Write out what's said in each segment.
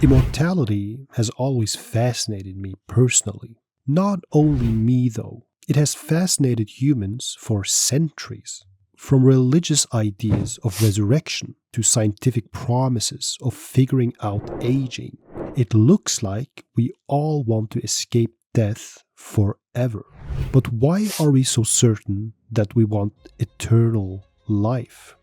Immortality has always fascinated me personally. Not only me though, it has fascinated humans for centuries. From religious ideas of resurrection to scientific promises of figuring out aging, it looks like we all want to escape death forever. But why are we so certain that we want eternal life?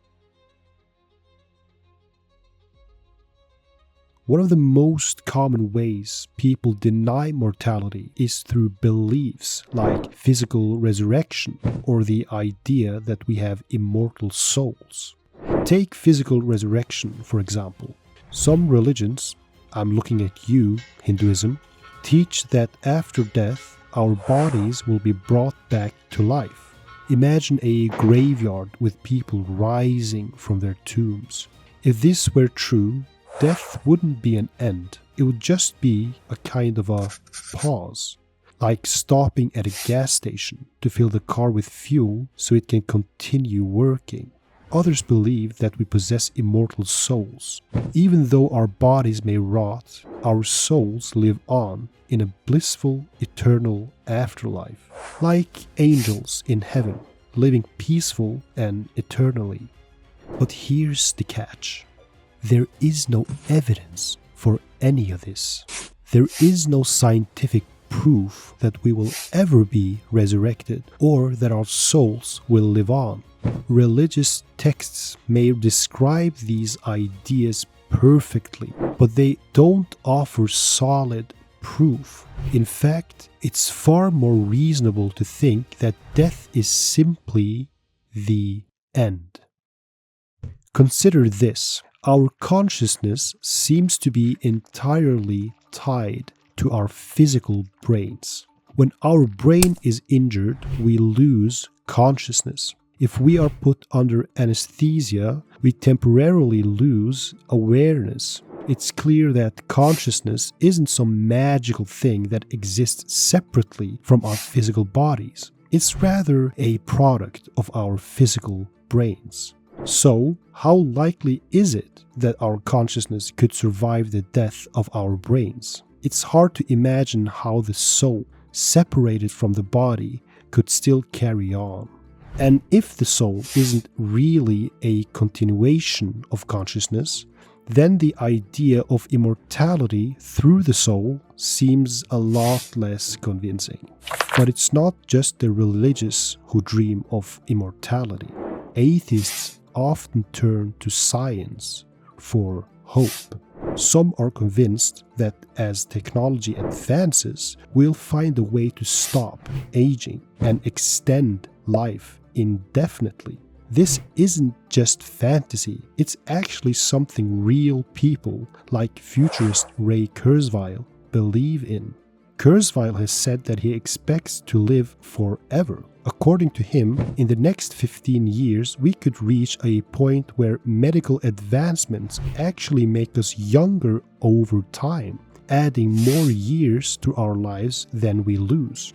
One of the most common ways people deny mortality is through beliefs like physical resurrection or the idea that we have immortal souls. Take physical resurrection, for example. Some religions, I'm looking at you, Hinduism, teach that after death our bodies will be brought back to life. Imagine a graveyard with people rising from their tombs. If this were true, death wouldn't be an end, it would just be a kind of a pause, like stopping at a gas station to fill the car with fuel so it can continue working. Others believe that we possess immortal souls. Even though our bodies may rot, our souls live on in a blissful, eternal afterlife, like angels in heaven, living peaceful and eternally. But here's the catch. There is no evidence for any of this. There is no scientific proof that we will ever be resurrected or that our souls will live on. Religious texts may describe these ideas perfectly, but they don't offer solid proof. In fact, it's far more reasonable to think that death is simply the end. Consider this. Our consciousness seems to be entirely tied to our physical brains. When our brain is injured, we lose consciousness. If we are put under anesthesia, we temporarily lose awareness. It's clear that consciousness isn't some magical thing that exists separately from our physical bodies. It's rather a product of our physical brains. So, how likely is it that our consciousness could survive the death of our brains? It's hard to imagine how the soul, separated from the body, could still carry on. And if the soul isn't really a continuation of consciousness, then the idea of immortality through the soul seems a lot less convincing. But it's not just the religious who dream of immortality. Atheists often turn to science for hope. Some are convinced that as technology advances, we'll find a way to stop aging and extend life indefinitely. This isn't just fantasy, it's actually something real people like futurist Ray Kurzweil believe in. Kurzweil has said that he expects to live forever. According to him, in the next 15 years, we could reach a point where medical advancements actually make us younger over time, adding more years to our lives than we lose.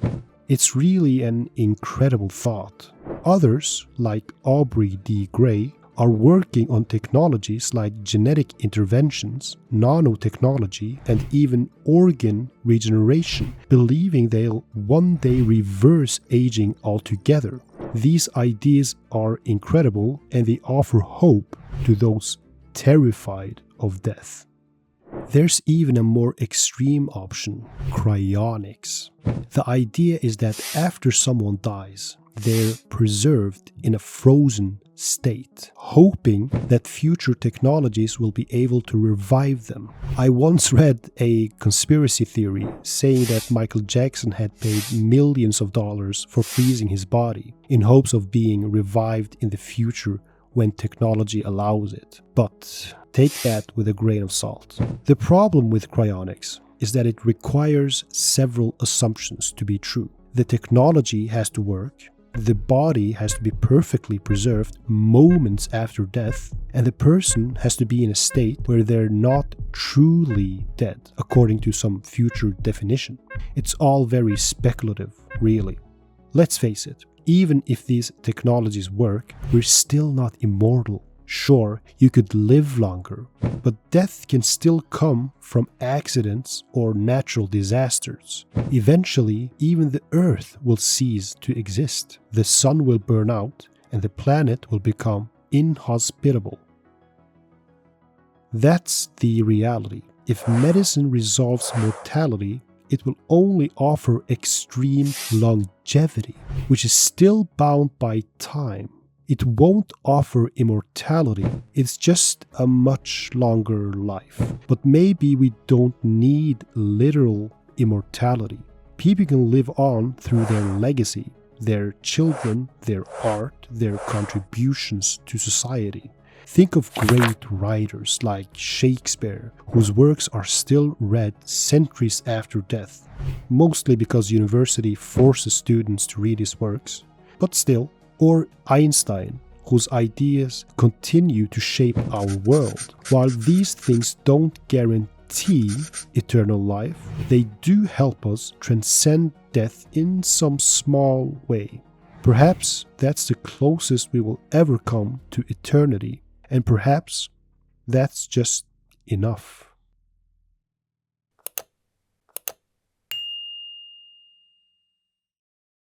It's really an incredible thought. Others, like Aubrey D. Gray, are working on technologies like genetic interventions, nanotechnology, and even organ regeneration, believing they'll one day reverse aging altogether. These ideas are incredible and they offer hope to those terrified of death. There's even a more extreme option, cryonics. The idea is that after someone dies, they're preserved in a frozen state, hoping that future technologies will be able to revive them. I once read a conspiracy theory saying that Michael Jackson had paid millions of dollars for freezing his body in hopes of being revived in the future when technology allows it. But take that with a grain of salt. The problem with cryonics is that it requires several assumptions to be true. The technology has to work, the body has to be perfectly preserved moments after death, and the person has to be in a state where they're not truly dead, according to some future definition. It's all very speculative, really. Let's face it, even if these technologies work, we're still not immortal. Sure, you could live longer, but death can still come from accidents or natural disasters. Eventually, even the Earth will cease to exist. The sun will burn out, and the planet will become inhospitable. That's the reality. If medicine resolves mortality, it will only offer extreme longevity, which is still bound by time. It won't offer immortality, it's just a much longer life. But maybe we don't need literal immortality. People can live on through their legacy, their children, their art, their contributions to society. Think of great writers like Shakespeare, whose works are still read centuries after death, mostly because university forces students to read his works. But still, or Einstein, whose ideas continue to shape our world. While these things don't guarantee eternal life, they do help us transcend death in some small way. Perhaps that's the closest we will ever come to eternity, and perhaps that's just enough.